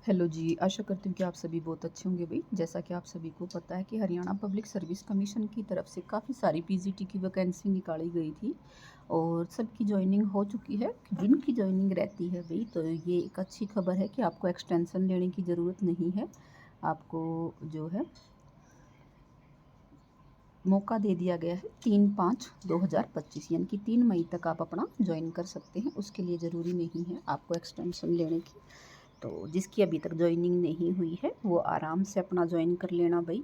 Hello जी, आशा करती हूँ कि आप सभी बहुत अच्छे होंगे भई। जैसा कि आप सभी को पता है कि हरियाणा पब्लिक सर्विस कमीशन की तरफ से काफ़ी सारी पीजीटी की वैकेंसी निकाली गई थी और सबकी जॉइनिंग हो चुकी है। जिनकी जॉइनिंग रहती है भई, तो ये एक अच्छी खबर है कि आपको एक्सटेंशन लेने की ज़रूरत नहीं है। आपको जो है मौका दे दिया गया है 3/5/2025 यानी कि 3 मई तक आप अपना जॉइन कर सकते हैं। उसके लिए ज़रूरी नहीं है आपको एक्सटेंशन लेने की। तो जिसकी अभी तक जॉइनिंग नहीं हुई है वो आराम से अपना जॉइन कर लेना भाई।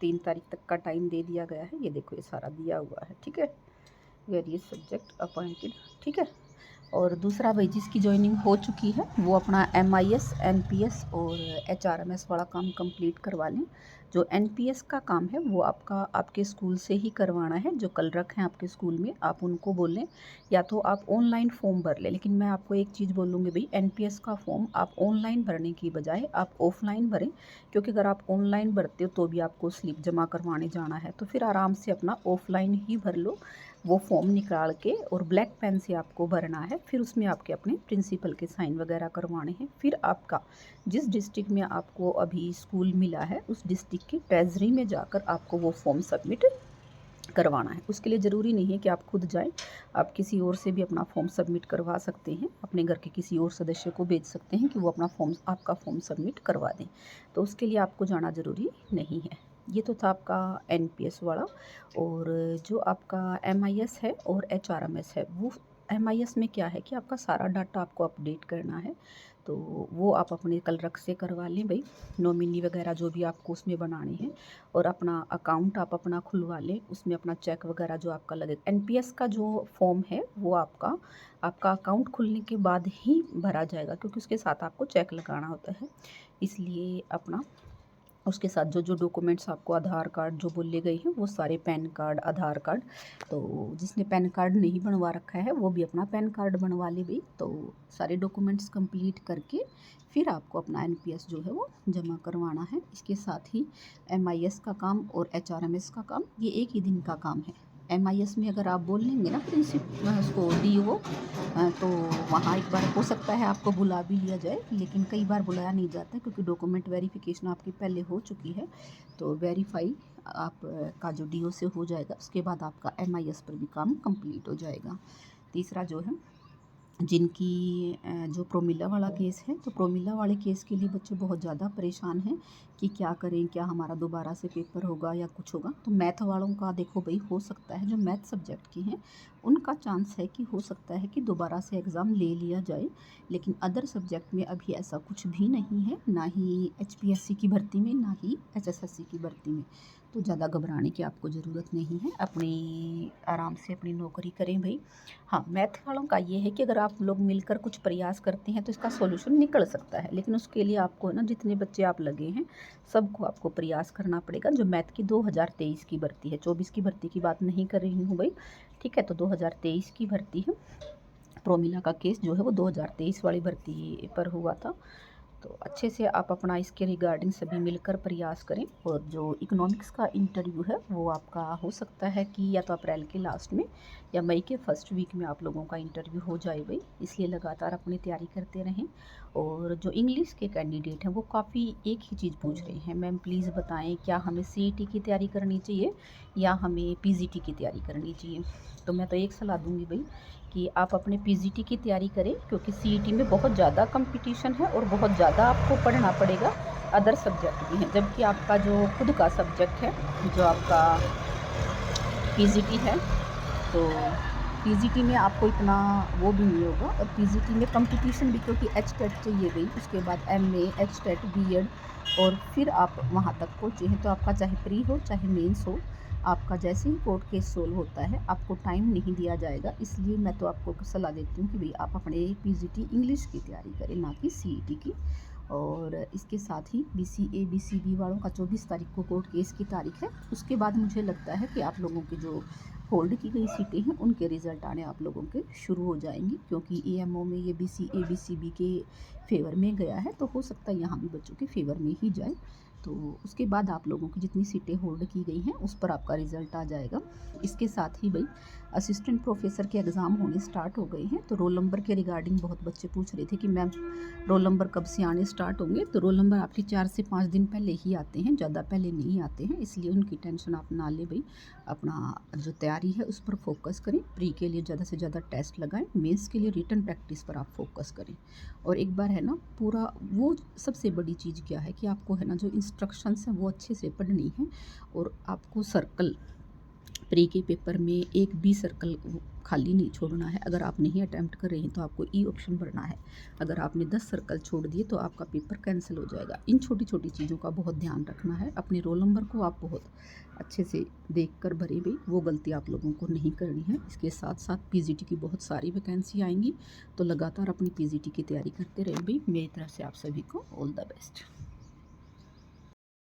3 तारीख तक का टाइम दे दिया गया है। ये देखो, ये सारा दिया हुआ है, ठीक है। वेरियस सब्जेक्ट अपॉइंटेड, ठीक है। और दूसरा भाई, जिसकी जॉइनिंग हो चुकी है वो अपना MIS NPS और HRMS वाला काम कंप्लीट करवा लें। जो NPS का काम है वो आपके स्कूल से ही करवाना है। जो क्लर्क हैं आपके स्कूल में, आप उनको बोलें या तो आप ऑनलाइन फॉर्म भर लें। लेकिन मैं आपको एक चीज़ बोलूँगी भाई, NPS का फॉर्म आप ऑनलाइन भरने की बजाय आप ऑफलाइन भरें। क्योंकि अगर आप ऑनलाइन भरते हो तो भी आपको स्लिप जमा करवाने जाना है, तो फिर आराम से अपना ऑफलाइन ही भर लो वो फॉर्म निकाल के। और ब्लैक पेन से आपको भरना है। फिर उसमें आपके अपने प्रिंसिपल के साइन वगैरह करवाने हैं। फिर आपका जिस डिस्ट्रिक्ट में आपको अभी स्कूल मिला है उस डिस्ट्रिक्ट की ट्रेजरी में जाकर आपको वो फॉर्म सबमिट करवाना है। उसके लिए ज़रूरी नहीं है कि आप खुद जाएं, आप किसी और से भी अपना फॉर्म सबमिट करवा सकते हैं। अपने घर के किसी और सदस्य को भेज सकते हैं कि वो अपना फॉर्म, आपका फॉर्म सबमिट करवा दें। तो उसके लिए आपको जाना ज़रूरी नहीं है। ये तो था आपका NPS वाला। और जो आपका MIS है और HRMS है, वो MIS में क्या है कि आपका सारा डाटा आपको अपडेट करना है। तो वो आप अपने क्लर्क से करवा लें भाई। नॉमिनी वगैरह जो भी आपको उसमें बनाने हैं, और अपना अकाउंट आप अपना खुलवा लें। उसमें अपना चेक वगैरह जो आपका लगेगा। NPS का जो फॉर्म है वो आपका अकाउंट खुलने के बाद ही भरा जाएगा, क्योंकि उसके साथ आपको चेक लगाना होता है। इसलिए अपना उसके साथ जो जो डॉक्यूमेंट्स आपको, आधार कार्ड जो बोले गए हैं वो सारे, पैन कार्ड, आधार कार्ड। तो जिसने पैन कार्ड नहीं बनवा रखा है वो भी अपना पैन कार्ड बनवा ले भाई। तो सारे डॉक्यूमेंट्स कंप्लीट करके फिर आपको अपना NPS जो है वो जमा करवाना है। इसके साथ ही MIS का काम और HRMS का काम, ये एक ही दिन का काम है। MIS में अगर आप बोल लेंगे ना प्रिंसिपल उसको, DO, तो वहाँ एक बार हो सकता है आपको बुला भी लिया जाए। लेकिन कई बार बुलाया नहीं जाता क्योंकि डॉक्यूमेंट वेरिफिकेशन आपकी पहले हो चुकी है। तो वेरीफाई आप का जो DO से हो जाएगा, उसके बाद आपका MIS पर भी काम कंप्लीट हो जाएगा। तीसरा जो है, जिनकी जो प्रोमिला वाला केस है, तो प्रोमिला वाले केस के लिए बच्चे बहुत ज़्यादा परेशान हैं कि क्या करें, क्या हमारा दोबारा से पेपर होगा या कुछ होगा। तो मैथ वालों का देखो भाई, हो सकता है जो मैथ सब्जेक्ट के हैं उनका चांस है कि हो सकता है कि दोबारा से एग्ज़ाम ले लिया जाए। लेकिन अदर सब्जेक्ट में अभी ऐसा कुछ भी नहीं है, ना ही HPSC की भर्ती में, ना ही HSSC की भर्ती में। तो ज़्यादा घबराने की आपको ज़रूरत नहीं है। अपनी आराम से अपनी नौकरी करें भाई। हाँ, मैथ वालों का ये है कि अगर आप लोग मिलकर कुछ प्रयास करते हैं तो इसका सॉल्यूशन निकल सकता है। लेकिन उसके लिए आपको ना, जितने बच्चे आप लगे हैं सबको आपको प्रयास करना पड़ेगा। जो मैथ की 2023 की भर्ती है, 24 की भर्ती की बात नहीं कर रही हूँ भाई, ठीक है। तो 2023 की भर्ती है। प्रोमिला का केस जो है वो 2023 वाली भर्ती पर हुआ था। तो अच्छे से आप अपना इसके रिगार्डिंग सभी मिलकर प्रयास करें। और जो इकोनॉमिक्स का इंटरव्यू है वो आपका हो सकता है कि या तो अप्रैल के लास्ट में या मई के फर्स्ट वीक में आप लोगों का इंटरव्यू हो जाए भाई। इसलिए लगातार अपनी तैयारी करते रहें। और जो इंग्लिश के कैंडिडेट हैं वो काफ़ी एक ही चीज़ पूछ रहे हैं, मैम प्लीज़ बताएं क्या हमें CET की तैयारी करनी चाहिए या हमें PGT की तैयारी करनी चाहिए। तो मैं तो एक सलाह दूंगी भाई कि आप अपने PGT की तैयारी करें, क्योंकि CET में बहुत ज़्यादा कंपटीशन है और बहुत ज़्यादा आपको पढ़ना पड़ेगा। अदर सब्जेक्ट भी हैं, जबकि आपका जो खुद का सब्जेक्ट है, जो आपका PGT है, तो PGT में आपको इतना वो भी नहीं होगा। और PGT में कंपटीशन भी, क्योंकि HTET चाहिए गई, उसके बाद MA, HTET, B.Ed, और फिर आप वहाँ तक पहुँचे हैं। तो आपका चाहे प्री हो चाहे मेंस हो, आपका जैसे ही कोर्ट केस सोल्व होता है आपको टाइम नहीं दिया जाएगा। इसलिए मैं तो आपको सलाह देती हूँ कि भाई आप अपने PGT इंग्लिश की तैयारी करें, ना कि CET की। और इसके साथ ही BCA BCB वालों का 24 तारीख को कोर्ट केस की तारीख है। उसके बाद मुझे लगता है कि आप लोगों के जो होल्ड की गई सीटें हैं उनके रिज़ल्ट आने आप लोगों के शुरू हो जाएंगे, क्योंकि AMO में ये BCA BCB के फेवर में गया है, तो हो सकता है यहाँ भी बच्चों के फेवर में ही जाए। तो उसके बाद आप लोगों की जितनी सीटें होल्ड की गई हैं उस पर आपका रिज़ल्ट आ जाएगा। इसके साथ ही भाई असिस्टेंट प्रोफेसर के एग्ज़ाम होने स्टार्ट हो गए हैं। तो रोल नंबर के रिगार्डिंग बहुत बच्चे पूछ रहे थे कि मैम रोल नंबर कब से आने स्टार्ट होंगे। तो रोल नंबर आपके 4 से 5 दिन पहले ही आते हैं, ज़्यादा पहले नहीं आते हैं, इसलिए उनकी टेंशन आप ना लें भाई। अपना जो तैयारी है उस पर फोकस करें। प्री के लिए ज़्यादा से ज़्यादा टेस्ट लगाएं, मेंस के लिए रिटन प्रैक्टिस पर आप फोकस करें। और एक बार है ना पूरा, वो सबसे बड़ी चीज़ क्या है कि आपको है ना जो इंस्ट्रक्शंस हैं वो अच्छे से पढ़नी है। और आपको सर्कल प्री के पेपर में एक भी सर्कल खाली नहीं छोड़ना है। अगर आप नहीं अटैम्प्ट कर रहे हैं तो आपको ई ऑप्शन भरना है। अगर आपने 10 सर्कल छोड़ दिए तो आपका पेपर कैंसिल हो जाएगा। इन छोटी छोटी चीज़ों का बहुत ध्यान रखना है। अपने रोल नंबर को आप बहुत अच्छे से देख कर भरे भी, वो गलती आप लोगों को नहीं करनी है। इसके साथ साथ पीजीटी की बहुत सारी वैकेंसी आएंगी, तो लगातार अपनी पीजीटी की तैयारी करते रहे भाई। मेरी तरफ से आप सभी को ऑल द बेस्ट।